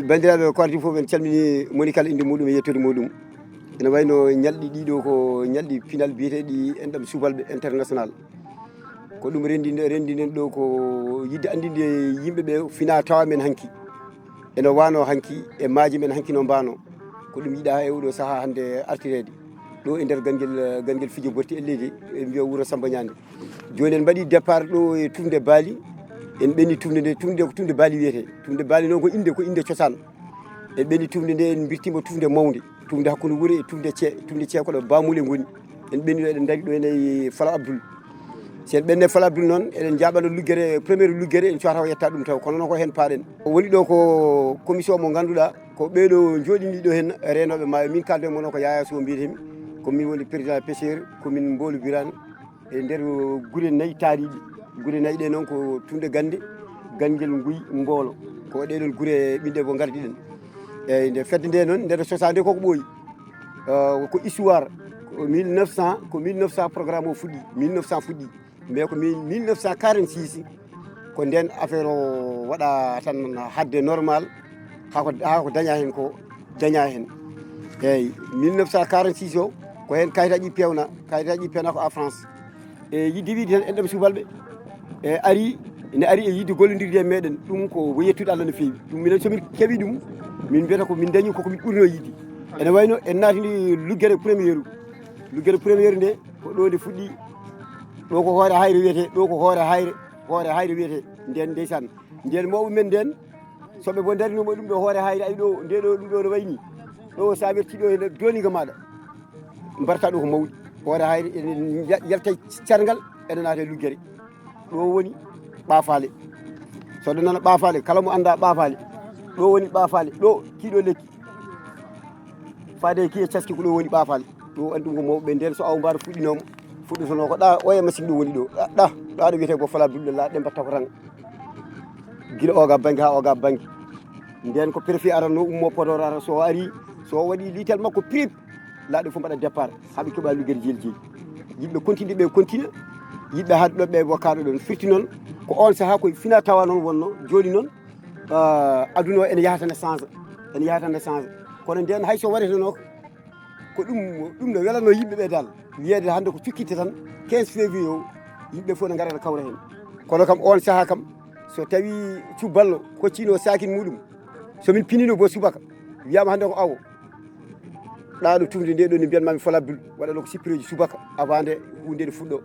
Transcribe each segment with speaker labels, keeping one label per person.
Speaker 1: bandiraɓe kordi fof en calmini moni kala inde muɗum e yettude muɗum ene wayno ñalɗi ɗiɗo ko ñalɗi final biyeteɗi enɗam subalɓe international ko ɗum rendiɗen ɗo ko yidde andinde yimɓeɓe fina tawa men hanki ene wano hanki e maaji men hanki no mbano ko ɗum yiiɗa e oɗo saaha hande artirede ɗo e nder ganguel fijo borti elleji e mbiya wuuro Samba Ñande joni en mbaɗi départ ɗo e tumde Baali en ɓenni tumde nde tumde ko tumde Baali wiyete tumde Baali noon ko inde cosaan en ɓenni tumde nde en birtima tumde mawde tumde hakkude wuuro e tumde cee ko ɗo Bamule goni en ɓenni ɗo eɗen daari ɗo ene Fala Abdoul sen ɓenne Fala Abdoul noon eɗen jaɓano luggere premiére luggere en cuwata o yetta ɗum taw kono noon ko hen paaɗen woni ɗo ko commission mo ganduɗa ko ɓeeɗo jooɗini ɗo hen renoɓe maayo min kalde mono ko Yaya Sow mbiyetemi komin woni président pêcheur komin Mbolu Birane e nder guure nayyi taariɗi guure nayyi ɗe noon ko tumde Gande Ganguel Nguy Mbolo ko ɗeɗon guure ɓiɗɗe mo gardi ɗen eyyi nde fedde nde noon nder sosade koko ɓooyi ko histoire ko 1900 programme o fuɗɗi 1900 fuɗɗi mais ko 1946 ko nden affaire o waɗa tan hadde normal hako daña hen ko daña hen eyyi 1946 o ko hen kayitaji pewna ko à France e yidde wiide tan enɗam subalɓe e ari ene ari e yidde gollodirde e meɗen ɗum ko yettude Allah no fewi ɗum minen somin keeɓi ɗum min mbiyata ko min dañi koko min ɓurno yidde ene wayno en natini luggere premiére nde ko ɗo nde fuɗɗi ɗo ko hoore hayre wiyete ɗo ko hoore hayre wiyete nden ndeysan nden mawɓe men nden soɓe bo darinoma ɗum ɗo hoore hayre ay ɗo nde ɗo ɗum ɗo no wayni ɗo sa werti ɗo e doniga maɗa mbarta ɗo ko mawɗi hoore hayre ene yalta cargal ene naata e luggere ɗo woni ɓaafale soɗo nana ɓaafale kala mo anda ɓaafale ɗo woni ɓaafale ɗo kiiɗo lekki faade ki e caski ko ɗo woni ɓaafale ɗo andi ɗum ko mawɓe nden so aw mbaɗo fuɗɗotono ko ɗa oya machine ɗo woni ɗo ɗa ɗo wiyete ko Fala Abdoul la ɗe mbatta ko tan guila oga banggue ha oga banggue nden ko préfet aranno ummo Podor ara so ari so waɗi litel makko prip laaɗo fof mbaɗa départ haaɓe keeɓa luguere jeeljeyi yimɓe continue ɓe continue yiɓɓe haade ɗo ɓe wokkaɗo ɗon firti noon ko on saaha koye fina tawa noon wonno joni noon aduna o ene yahatane change kono nden hayso waɗeteno ko ɗum no welanno yimɓeɓe dal wiyede hande ko cukkitte tan 15 février o yimɓe fof ne gaara ne kawra hen kono kam on saaha kam so tawi cuballo koccino sakin muɗum somin pinino bo subaka wiyama hande ko awo ɗaɗo tumde nde ɗo ni mbiyanmami Fala Abdoul waɗano ko sippiroji subaka avant nde hunde nde fuɗɗo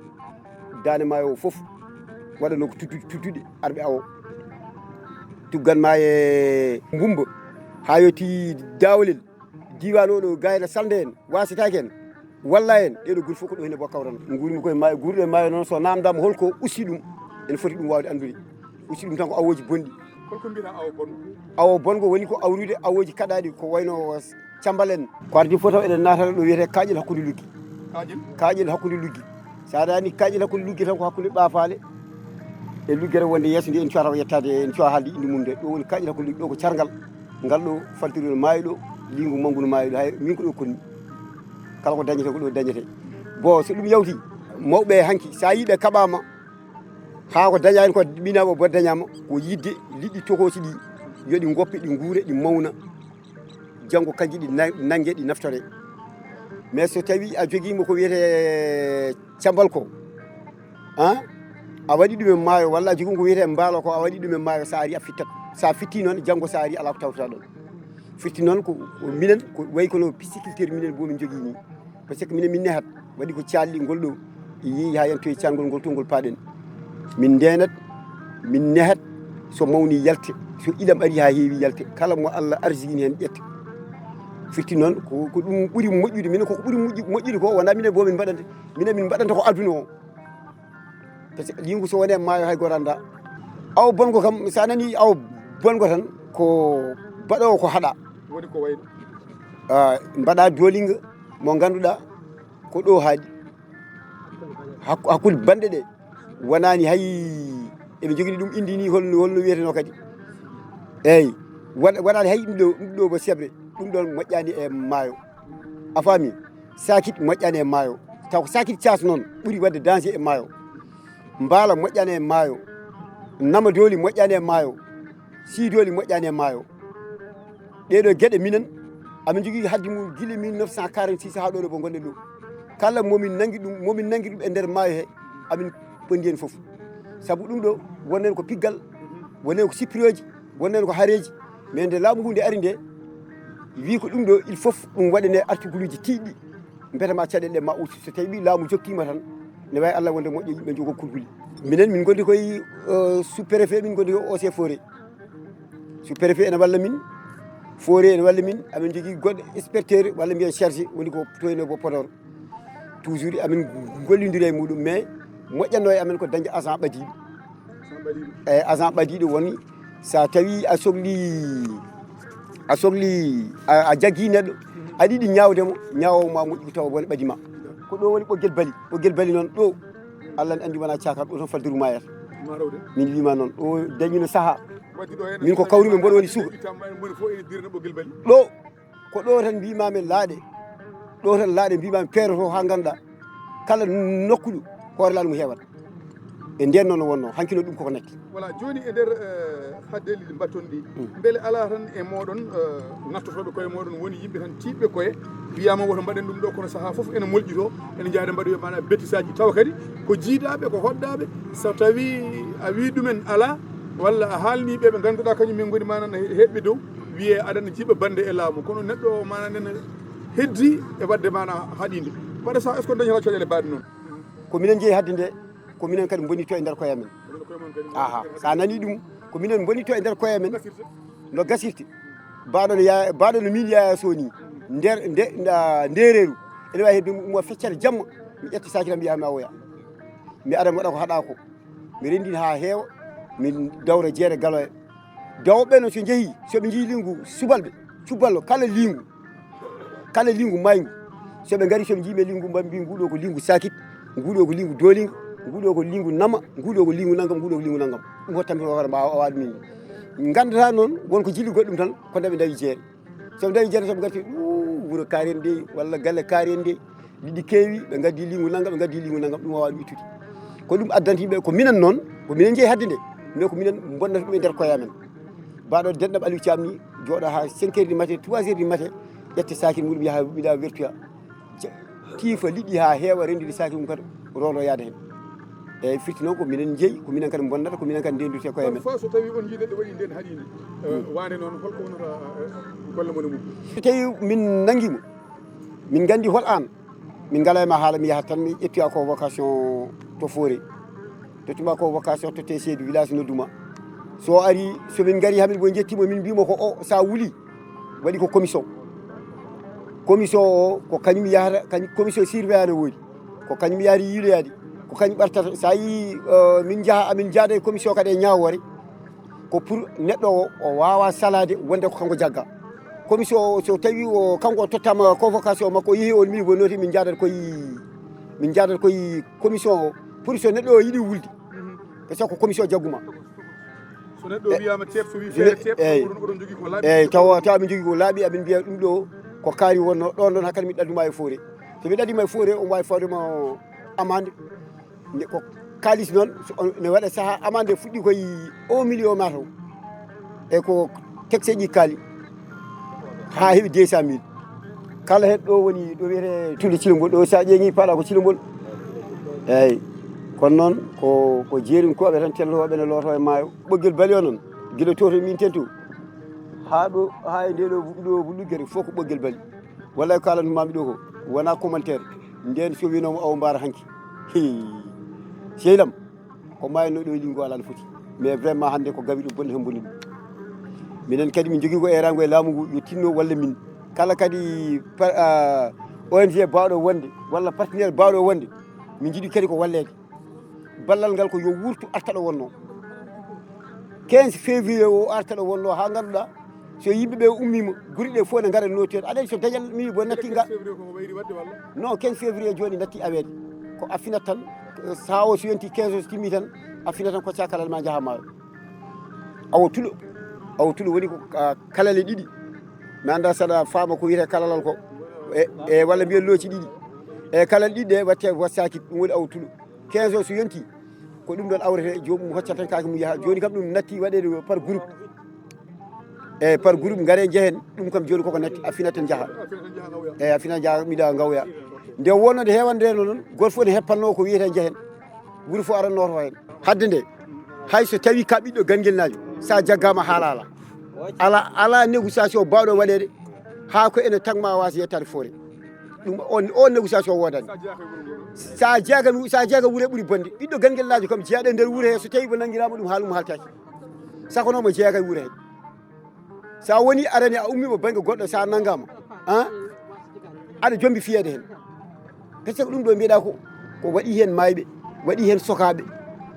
Speaker 1: dane maayo o foof waɗano ko tudduɗe arɓe awo tugganma e Mbumba ha yetti Dawlel diwan oɗo gayna Salde en wasitaki en walla en ɗeɗo guure fof ko ɗo henne bo kawrano gurmi koye maayo guurɗe maayo noon so namdama holko usti ɗum ene foti ɗum wawde andude usti ɗum tan ko awoji bonɗi
Speaker 2: holko mbina
Speaker 1: awo bongo woni ko awrude awoji kaɗaɗi ko wayno cambal en ko ardi fof taw eɗen natana ɗo wiyete kaƴel hakkude luggi kaƴel hakkude luggi sa dani kaƴel hakkude luggi tan ko hakkude ɓaafale e luggere wonde yeeso ndi en cuwata ko yettade en cuwa haalde inde mum nde ɗo woni kaƴel hakkude luggi ɗo ko cargal ngal ɗo faltiri no maayo ɗo lingu manggu no maayo ɗo hay min ko ɗo konni kala ko dañete ko ɗo dañete bon so ɗum yawti mawɓe hanki sa yiiɓe kaɓama ha ko dañani ko ɓinama bo dañama ko yidde liɗɗi tokosi ɗi yoɗi goppe ɗi guure ɗi mawna janggo kanji ɗi nanggue ɗi naftore mais so tawi a joguima ko wiyete cambal ko a waɗi ɗum e maayo walla a jogui ko wiyete mbaalo ko a waɗi ɗum e maayo sa ari a fittat sa fitti noon janggo sa ari ala ko tawtata ɗon firti noon ko minen ko wayi kono pisciculture minen bo min jogui ni par ce que minen min nehat waɗi ko calli ngol ɗo yeehi ha yen to e cangol ngol to ngol paaɗen min ndenat min nehat so mawni yalte so ilam ari ha heewi yalte kala mo Allah arsini hen ƴetta firti noon ko ɗum ɓuuri moƴƴude minen koko ɓuuri moƴƴude ko wona minen bo min mbaɗanta ko aduna o par ce que lingu so wone maayo hay goto anda aw bongo kam sa nani aw bongo tan ko baɗowo ko haɗa
Speaker 2: woni ko wayno
Speaker 1: mbaɗa dolinga mo ganduɗa ko ɗo haaɗi hakkude bande ɗe wonani hay eɓe jogini ɗum indi ni holno wiyeteno kadi eyyi waɗani hay ɗum ɗo bo sebre ɗum ɗon moƴƴani e maayo a faami sakit moƴƴani e maayo taw ko sakit cas noon ɓuuri wadde danger e maayo mbaala moƴƴani e maayo nama dooli moƴƴani e maayo si dooli moƴƴani e maayo ɗeɗo gueɗe minen amin jogui haddi mum guila 1946 ha ɗo ɗo bo gonɗen ɗo kala momin nangui ɗum e nder maayo he amin ɓondi hen foof saabu ɗum ɗo wonnen ko piggal wonnen ko sippiroji wonnen ko haareji mais nde laamu ngu nde ari nde wi ko ɗum ɗo il faut ɗum waɗane article uji tiiɗɗi mbetema caɗele ɗe ma usti so tawi laamu jokkima tan ne wawi Allah wonde moƴƴo yimɓe jogo kulhuli minen min gondi koye sous préfet min gondi ko OC forêt sous préfet ene walla min forêt ene walla min amin jogui goɗɗo inspecteur walla mbiyen chargé woni ko toyno bo Podor toujours amin gollidiri e muɗum mais moƴƴanno e amen ko dañde agent ɓadiɗo eyyi agent ɓadiɗo woni sa tawi a sohli a jaggui neɗɗo aɗa yiiɗi ñawdemo ñawoma moƴƴi tawa woni ɓaadima ko ɗo woni ɓoggel bali noon ɗo Allah ne andi wona cakar ɗo toon faldiru mayata min wima noon ɗo dañino saaha min ko kawrumi mboɗo woni suka ɗo ko ɗo tan mbimami laaɗe mbimami peeroto ha ganduɗa kala nokkuɗo hoore laɗum heewat e nden noon wonno hankino ɗum koko nekki
Speaker 2: voilà joni e nder haddeli ɗi mbatton ɗi beele ala tan e moɗon nattotoɓe koye moɗon woni yimɓe tan tiɓɓe koye wiyama woto mbaɗen ɗum ɗo kono saaha foof ene molƴito ene jaade mbaɗoyo mana bettisaji tawa kadi ko jiiɗaɓe ko hoɗɗaɓe so tawi a wi ɗumen ala walla a haalniɓe ɓe ganduɗa kañumen goni mana heɓɓe dow wiye aɗana jiiɓa bande e laamu kono neɗɗo mana nene heddi e wadde mana haaɗide waɗa sa est ce que dañata coƴele mbaɗi noon
Speaker 1: ko minen jeeyi hadde nde ko minen kadi bonito e nder koye amen aha sa nani ɗum ko minen bonito e nder koye amen no gasirte baɗo no min Yaya Sow ni ndereru ene wawi hedde mo feccere jamma mi ƴetta sakira mbiyami awoya mi ara mi waɗa ko haɗa ko mi rendini ha heewa min dawra jeere galoya dawɓe noon so jeehi soɓe jii lingu subalɓe cuballo kala lingu maygu soɓe gari soɓe jiime lingu mbi nguɗo ko lingu sakit nguɗo ko lingu dolinga nguɗo ko lingu nama nguɗo ko lingu naggam nguɗo ko lingu naggam ɗum hottanmi hoore mbawa waɗum min gandata noon wonko jilli goɗɗum tan ko ndeɓe dawi jeere soɓe dawi jeere soɓe garti wuuro kaari en de walla galle kaari en de ɗiɗi keewi ɓe gaddi lingu naggam ɓe gaddi lingu naggam ɗum wawa ɗum ittude ko ɗum addanti yimɓe ko minen noon ko minen jeeyi hadde nde mais ko minen bonnata ɗum e nder koye amen mbaɗo denɗam Aliou Thiam ni jooɗo ha 5 heures du matin 3 heures du matin ƴetta sakir muɗum yaha wiɗa wertoya tiifa liɗɗi ha heewa rendide sakir mum kadi rondo yaade hen eyyi firti noon ko minen jeeyi ko minen kadi bonnata ko minen kadi ndendurte koye men
Speaker 2: so tawi on jiiɗeɗe waɗi nden haaɗide wande noon holko wonata golle moɗe mum
Speaker 1: so tawi min nanguimo min gandi hol an min ngala ma haala mi yahat tan mi ƴettoya convocation to Foré tottuma convocation to TC du village nodduma so ari somin gari hamin ɓe jettimo min mbimo ko o sa wuuli waɗi ko commission o ko kañum yahata commission surveillant ne woodi ko kañum yahata yiiloyade ko kañum ɓartata sa yi min jaada e commission kadi e ñawore ko pour neɗɗo o wawa salade wonde ko kanko jagga commission o so tawi kanko o tottama convocation makko o yeehi on min wonoti min jadata koye commission o pour so neɗɗo o yiiɗi wulde par ce que ko commission jagguma
Speaker 2: so neɗɗo wiyama teep so wi feere teep oɗon jogui ko laaɓi
Speaker 1: eyyi tawa min jogui ko laaɓi amin mbiya ɗum ɗo ko kaari wonno ɗon hakkadi mi ɗaɗuma e Foré so mi ɗaɗima e Foré on wawi fawdema amande ko kalis noon ne waɗa saaha amande fuɗɗi koye 1 million mataw e ko taxe ji kaali ha heeɓi 200 000 kala hen ɗo woni ɗo wiyete tulde Cilongol ɗo sa ƴeeŋi paɗa ko Cilongol eyyi kono noon ko jeerin koɓe tan telloɓe ne looto e maayo ɓoggel bali o noon guila to min tento ha e nde ɗo luggere fof ko ɓoggel bali wallay ko kalantumami ɗo ko wona commentaire nden so winoma awo mbara hanki sehlam ko mayno ɗo lingo ala no foti mais vraiment hande ko gawi ɗo bonde hen bonni ɗum minen kadi min jogui ko erago e laamu ngu yo tinno walla min kala kadi ONG bawɗo wonde walla partenaire bawɗo wonde min jiiɗi kadi ko wallede ballal ngal ko yo wurtu arta ɗo wonno 15 février o arta ɗo wonno ha ganduɗa so yimɓeɓe ummima guuri ɗe fof ne gara notoɗe aɗa so dañal mi bo natti nga non 15 février joni natti awede ko a finat tan sa o so yonti 15 o so timmi tan a finat tan kocca kalal ma jaaha maayo awo tulo woni ko kalale ɗiɗi mi anda saɗa faama ko wiyete kalalal ko e walla mbiyen looci ɗiɗi e kalal ɗiɗi ɗe watte wassaki ɗum woni awo tulo 15 o so yonti ko ɗum ɗon awrete jomum hoccat tan kaake mum yaha joni kam ɗum natti waɗede par groupe eyyi par groupe gaare jehen ɗum kam joni koko natti a finaten jaaha eyyi a fina jaaha miɗa gawya nde wonnode hewande noon goto fof ne heppanno ko wiyete jehen wuuro fof aranno to hen hadde nde hay so tawi ka ɓiɗɗo ganguel najo sa jaggama haala ala négociation bawɗo waɗede ha ko ene tagma wasa yettade forêt ɗum on négociation wodani sa jeega wuure ɓuuri bonde ɓiɗɗo ganguel najo kam jeeyaɗo nder wuuro he so tawi mo nanguirama ɗum haalum haaltaki sakonomo jeega wuuro he sa woni arani a ummima banggue goɗɗo sa nanggama aɗa jombi fiyede hen par ce que ɗum ɗo mbiyeɗa ko waɗi hen mayɓe waɗi hen sokaɓe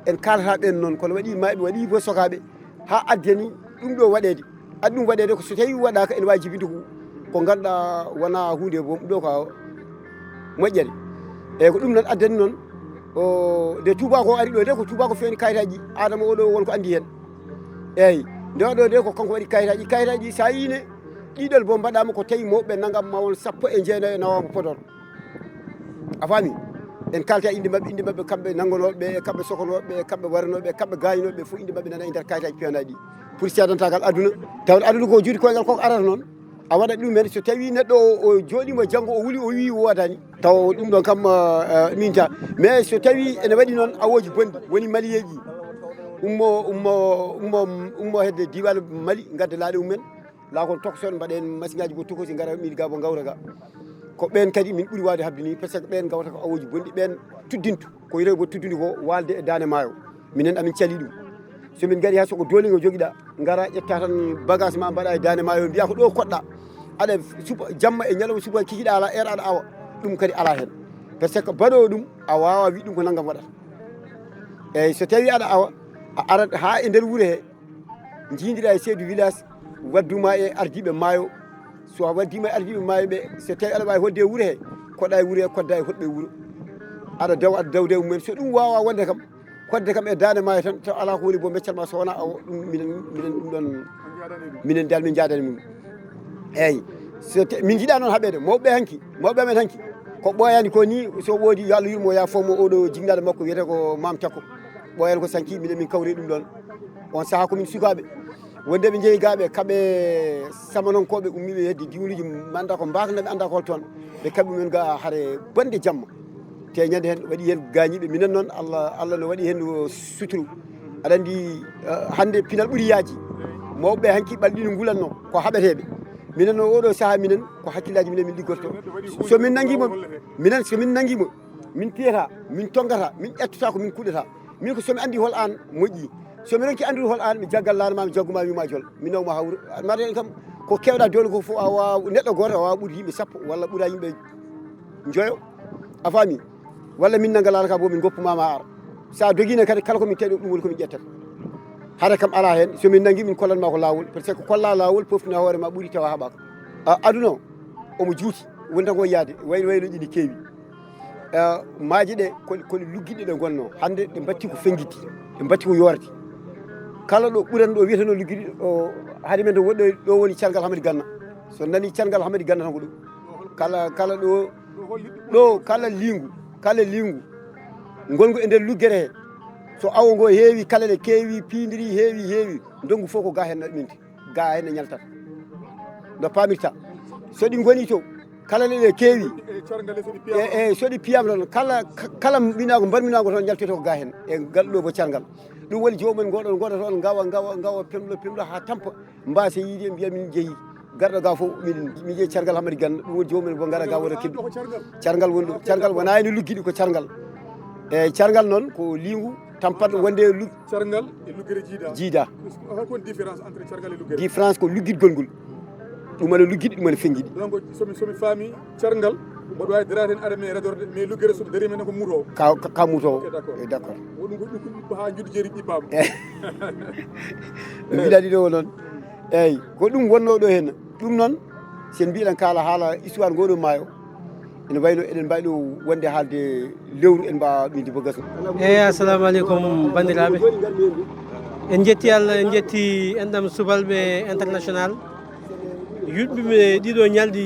Speaker 1: en kalata ɓen noon kono waɗi mayɓe waɗi bo sokaɓe ha addani ɗum ɗo waɗede addi ɗum waɗede ko so tawi waɗaka ene wawi jibinde ko ganduɗa wona hunde bom ɗo ka moƴƴere eyyi ko ɗum noon addani noon nde tubako ari ɗo de ko tubako fewni kayitaji adama oɗo wonko andi hen eyyi nde waɗo de ko kanko waɗi kayitaji sa yine ɗiɗol bo mbaɗama ko tawi mawɓe nagam ma won 19 nawama Podor a faami en kalta inde mabɓe kamɓe nangonoɓe kamɓe sokonoɓe kamɓe waranoɓe kamɓe gaynoɓe fof inde mabɓe nana e nder kayitaji pewanaɗi pour seedantagal aduna tawde aduna ko juuɗe koyngal koko arata noon a waɗat ɗumen so tawi neɗɗo o jooɗima janggo o wuuli o wi wodani taw ɗum ɗon kam minta mais so tawi ene waɗi noon awoji bonɗi woni maliyeji ummo hedde diwan Mali gadda laaɗe mumen laakon tokosoɗe mbaɗen machine ngaji go tokosi gara miɗi ga bo gawra ga ko ɓen kadi min ɓuuri wawde habde ni par ce que ɓen gawata ko awoji bonɗi ɓen tuddintu ko rewi bo tuddude ko walde e dane maayo minen amin cali ɗum somin gaari ha soko dooligo joguiɗa gara ƴetta tan bagage ma mbaɗa e dane maayo mbiya ko ɗo koɗɗa aɗa suba jamma e ñalawma suba kikiɗa ala aɗa awa ɗum kadi ala hen par ce que baɗo ɗum a wawa wi ɗum ko naggam waɗata eyyi so tawi aɗa awa a arat ha e nder wuuro he jidira e chef du village wadduma e ardiɓe maayo so a waddima e ardiɓe maayo ɓe so tawi aɗa wawi hodde e wuuro he koɗɗa e wuuro he kodda e hoɗɓe wuuro aɗa daw aɗa dawde mumen so ɗum wawa wonde kam kodde kam e dande maayo tan taw ala ko woni bo meccanma so wona awo ɗum minen ɗum ɗon minen dal min jadani mum eyyi so min jiiɗa noon haɓede mawɓe hanki mawɓe men hanki ko ɓooyani ko ni so woodi yo Allah yurmo ya fawmo oɗo jinnaɗo makko wiyete ko Mam Takko ɓooyani ko sanki minen min kawri ɗum ɗon on saaha komin sukaɓe wonde ɓe jeeyi gaɓe kaɓe samanonkoɓe ummiɓe hedde diwluji manda ko mbakanaɓe anda ko hol toon ɓe kaɓi mumen ga haare bonde jamma te ñande hen waɗi hen gañiɓe minen noon Allah no waɗi hen suturu aɗa andi hande pinal ɓuuri yaaji mawɓe hanki ɓalɗi no gulanno ko haɓeteɓe minen no oɗo saaha minen ko hakkillaji minen min liggotto somin nanguimo minen somin nanguimo min piyata min tongata min ƴettata ko min kuɗata min ko somi andi hol an moƴƴi somi ronki andude hol an mi jaggal laanama mi jagguma wima jol mi nawma ha wuuro mbaɗen kam ko kewɗa dole ko fof a wawa neɗɗo goto a wawa ɓuurde yimɓe sappo walla ɓuura yimɓe joyo a faami walla min naggal ka bo min goppumama ara sa doguino kadi kala komin tawi ɗum woni komin ƴettata hara kam ala hen somin nangui min kollanma ko lawol par ce que kolla lawol poftina hoorema ɓuuri tawa haɓaka aduna omo juuti woni tan ko yaade wayno ɗiɗi keewi maaji ɗe koɗe lugguiɗe ɗe gonno hande ɗe batti ko fenguiti ɗe batti ko yoorde kala ɗo ɓuran ɗo wiyeteno lugguiɗi o haade men to woɗɗo ɗo woni Thiargal Hamady Ganna so nani Thiargal Hamady Ganna tan ko ɗum kala ɗo kala lingu gongu e nder luggere he so awo ngo heewi kala ɗe keewi pindiri heewi ndongu fof ko ga hen ɗuminte ga hen ñaltata no pamirta so ɗi goni to kala ɗe keewi e so ɗi piyama toon kala mbinago mbarminago toon jaltoto ko ga hen e galɗo bo Thiargal ɗum woni jomumen goɗon goda toon gawa pemɗo ha tampa mbasa yiide mbiya min jeeyi garɗo ga fof mi jeeyi Thiargal Hamady Ganna ɗum woni jomumen bo gara ga woto kebbi Thiargal woni ɗo Thiargal wona ene lugguiɗi ko Thiargal e Thiargal noon ko lingu tampat wonde
Speaker 2: Thiargal e luggere jiida holko woni différence entre Thiargal e luggere
Speaker 1: différence ko luggidgol ngol ɗum woni luggiɗi ɗum woni fenguiɗi
Speaker 2: donc somi faami Thiargal mboɗo wawi darade hen arame redorde mais luggere soɗo dari men ko mutowo
Speaker 1: ka mutowo d' accord
Speaker 2: ɗum ko ha juddu jeeri ƴippama
Speaker 1: mbiɗa ɗiɗo noon eyyi ko ɗum wonno ɗo hen ɗum noon sen mbiɗen kala haala histoire ngoɗo maayo ene wayno eɗen mbawi ɗo wonde haalde lewru en mbawa ɗumde bo gasno
Speaker 3: eyyi assalamu aleykum bandiraɓe en jetti Allah en jetti enɗam subalɓe international yuɗɓiɓe ɗiɗo ñalɗi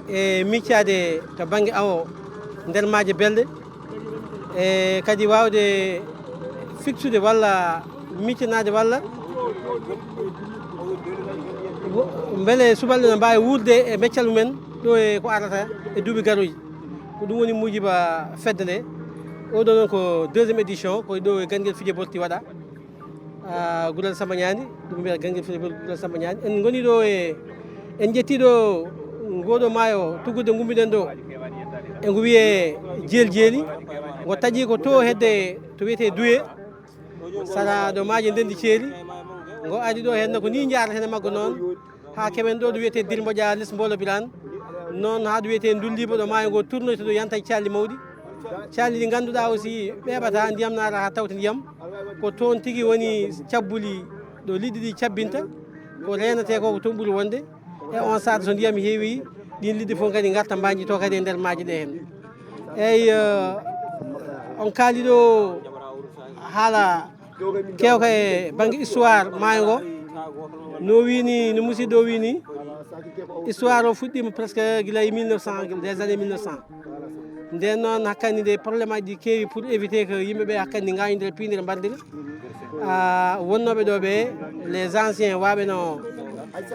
Speaker 3: e miccade to banggue awo nder maaje belɗe e kadi wawde fixude walla miccanade walla beele subalɓe ne mbawi wurde e meccal mumen ɗo e ko arata e duuɓi garoji ko ɗum woni mujiba fedde nde oɗo noon ko deuxiéme édition koye ɗo e Ganguel Fije Borti waɗa Gurel Samba Ñaani ɗum mbiyata Ganguel Fije Borti Gurel Samba Ñaani en goni ɗo e en jettiɗo ngoɗo maayo tuggude gummiɗen ɗo e ngo wiye Jeel Jeeli ngo taaƴi ko to hedde to wiyete Douye sara ɗo maaje ndendi ceeli ngo ari ɗo henna ko ni jaarata hen maggo noon ha keɓen ɗo ɗo wiyete Dirmboƴa less Mbolo Birane noon ha ɗo wiyete Ndulliba ɗo maayo ngo tournoyto ɗo yanta calli mawɗi calli ɗi ganduɗa aussi ɓeɓata ndiyam nara ha tawta ndiyam ko toon tigui woni cabbuli ɗo liɗɗi ɗi cabbinta ko renate ko toon ɓuuri wonde e on saaha so ndiyam heewi ɗin liɗɗi fof kadi garta mbaji to kadi e nder maaje ɗe hen eyyi on kaali ɗo haala kewka e banggue histoire maayo ngo no wini no musidɗo o wini histoire o fuɗɗima presque guilay 1900 des années 1900 nden noon hakkandi nde probléme aji ɗi keewi pour éviter que yimɓeɓe hakkandi gaynodira piidira mbardira wonnoɓe ɗo ɓe les anciens waɓe no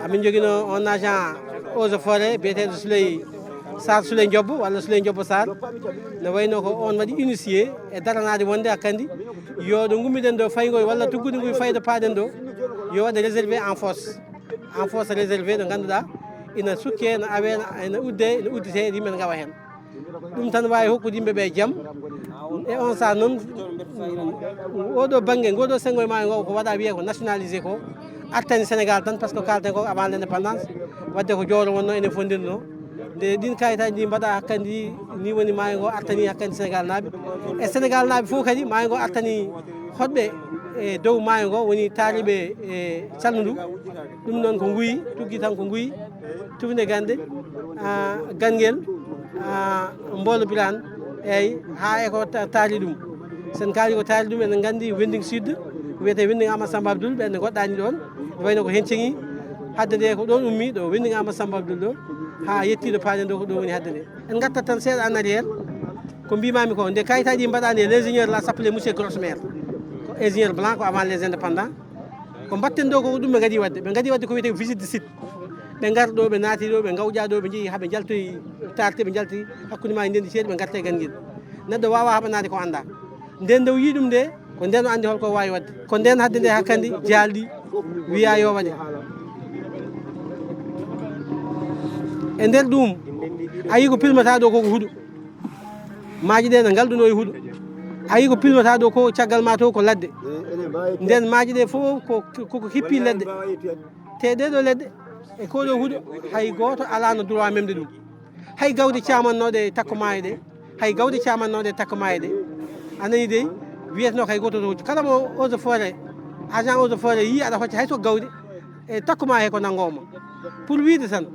Speaker 3: amin joguino on agent eaux et forêt biyeteɗo Sar Souley Diobbo walla Souley Diobbo Sar ne wayno ko on waɗi initié e daranade wonde hakkandi yo ɗo gummiɗen ɗo faygoy walla tuggude nguy fayde paaɗen ɗo yo waɗe réservé en fosse réservé ɗo ganduɗa ina sukke no awe ene udde ene uddite yimɓe ne gawa hen ɗum tan wawi hokkude yimɓeɓe jaam e on saaha noon oɗo banggue ngoɗo sengoye maayo ngo ko waɗa wiye ko nationalisé ko artani Sénégal tan par ce que kalten ko avant l' indépendance wadde ko jowlo wonno enen fondinno nde ɗin kayitaji ɗi mbaɗa hakkandi ni woni maayo ngo artani hakkandi Sénégal naaɓe e Sénégal naaɓe fof kadi maayo ngo artani hoɗɓe e dow maayo ngo woni taariɓe e calndu ɗum noon ko nguyi tugui tan ko nguyi tufde gande Ganguel Mbolo Birane eyyi ha e ko taari ɗum sen kaali ko taari ɗum enen gandi Wending Sud wiyete Wending Amadou Samba Abdoul ɓenne goɗɗani ɗon wayno ko hen ceeŋi hadde nde ko ɗon ummi ɗo Wending Amadou Samba Abdoul ɗo ha yettiɗo paaɗen ɗo ko ɗo woni hadde nde en gartat tan seeɗa en arriére ko mbimami ko nde kayitaji mbaɗani l' ingénieur la s'appelé monsieur Grosmaire ko ingénieur blanc ko avant les indépendants ko mbatten ɗo koko ɗum ɓe gaadi wadde ko wiyete visite de site ɓe gar ɗo ɓe naati ɗo ɓe gawƴa ɗo ɓe jeehi haaɓe jaltoyi tarte ɓe jalti hakkude ma e ndendi ceeɗi ɓe garta e Ganguel neɗɗo wawa haɓanade ko anda nden nde yi ɗum nde ko nden o andi holko wawi wadde ko nden hadde nde hakkandi jaalɗi wiya yo waɗe e nder ɗum ayi ko pilmata ɗo koko huuɗo maaji ɗe ne galduno e huuɗo ayi ko pilmata ɗo ko caggal ma to ko ladde nden maaji ɗe fof koko hippi leɗɗe te ɗeɗo leɗɗe e koɗo huuɗo hay goto alano droit memde ɗum hay gawde camannoɗe takko maayo ɗe hay gawde camannoɗe takko maayo ɗe anani dey wiyetno kay goto to kala mo eaux et forêt agent eaux et forêt yi aɗa hocca hayto gawde e takko ma he ko nanggoma pour wiide tan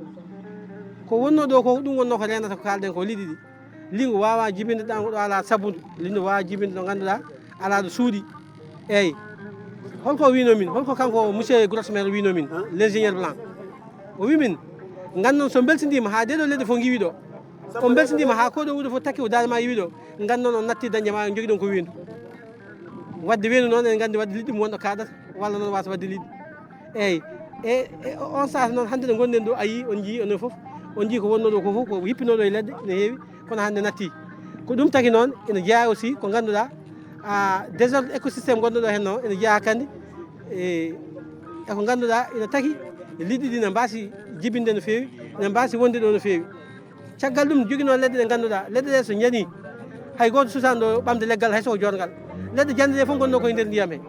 Speaker 3: ko wonno ɗo ko ɗum wonno ko renata ko kalɗen ko liɗɗi ɗi lingu wawa jibinde ɗan ɗo ala sabunde lingu wawa jibinde ɗo ganduɗa ala ɗo suuɗi eyyi holko winomin holko kanko monsieur Grosmaire winomin l' ingénieur blanc o wimin gannon so beltidima ha ɗeɗo leɗɗe fof giwi ɗo on beltidima ha koɗo wuuɗo fof takki ko dade ma yiwi ɗo gannon on natti dañde ma jogui ɗon ko windu wadde weenu noon en gandi wadde liɗɗi mo wonɗo kaɗata walla noon wasa wadde liɗɗi eyyi e on saaha noon hande ɗo gonɗen ɗo ayi on jii onon foof on jii ko wonno ɗo ko fof ko hippinoɗo e leɗɗe ne heewi kono hande natti ko ɗum tagui noon ene jeeya aussi ko ganduɗa désordre écosystème gonɗo ɗo hen o ene jeeya kandi e ko ganduɗa ene tagui liɗɗi ɗi ne mbasi jibinde no fewi ne mbasi wonde ɗo no fewi caggal ɗum joguino leɗɗe ɗe ganduɗa leɗɗe ɗe so ñani hay goto susani ɗo ɓamde leggal hay soko jorgal leɗɗe jande ɗe fof gonno koye nder ndiyam he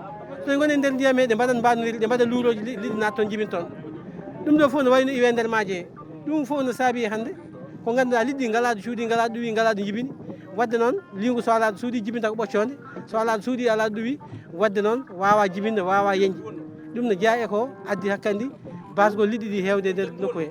Speaker 3: so goni e nder ndiyam he ɗe mbaɗat mbanodiri ɗe mbaɗa luuroji liɗɗi naata toon jibin toon ɗum ɗo fof ne wayno iwe nder maaje he ɗum fof ne saabi hande ko ganduɗa liɗɗi ngalaɗo cuuɗi ngalaɗo ɗuwi ngalaɗo jibini wadde noon lingu so alaɗo suuɗi jibinta ko ɓoccode so alaɗo suuɗi alaɗo ɗuwi wadde noon wawa jibinde wawa yeñde ɗum ne jeeya e ko addi hakkandi basgol liɗɗi ɗi hewde e nder nokku he